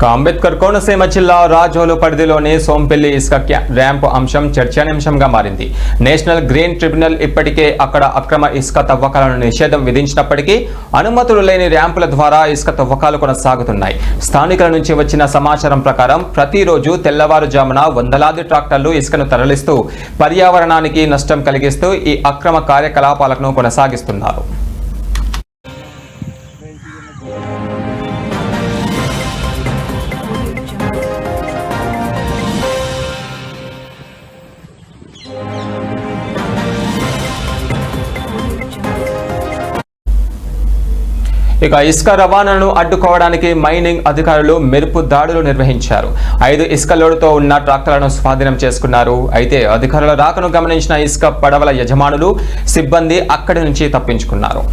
అంబేద్కర్ కోనసీమ జిల్లా రాజోలు పరిధిలోని సోంపల్లి ఇసుక ర్యాంప్ అంశం చర్చానీయాంశంగా మారింది. నేషనల్ గ్రీన్ ట్రిబ్యునల్ ఇప్పటికే అక్కడ అక్రమ ఇసుక తవ్వకాలను నిషేధం విధించినప్పటికీ అనుమతులు లేని ర్యాంపుల ద్వారా ఇసుక తవ్వకాలు కొనసాగుతున్నాయి. స్థానికుల నుంచి వచ్చిన సమాచారం ప్రకారం ప్రతిరోజు తెల్లవారుజామున వందలాది ట్రాక్టర్లు ఇసుకను తరలిస్తూ పర్యావరణానికి నష్టం కలిగిస్తూ ఈ అక్రమ కార్యకలాపాలను కొనసాగిస్తున్నారు. ఇక ఇసుక రవాణాను అడ్డుకోవడానికి మైనింగ్ అధికారులు మెరుపు దాడులు నిర్వహించారు. 5 ఇసుక లోడుతో ఉన్న ట్రాక్టర్లను స్వాధీనం చేసుకున్నారు. అయితే అధికారుల రాకను గమనించిన ఇసుక పడవల యజమానులు సిబ్బంది అక్కడి నుంచి తప్పించుకున్నారు.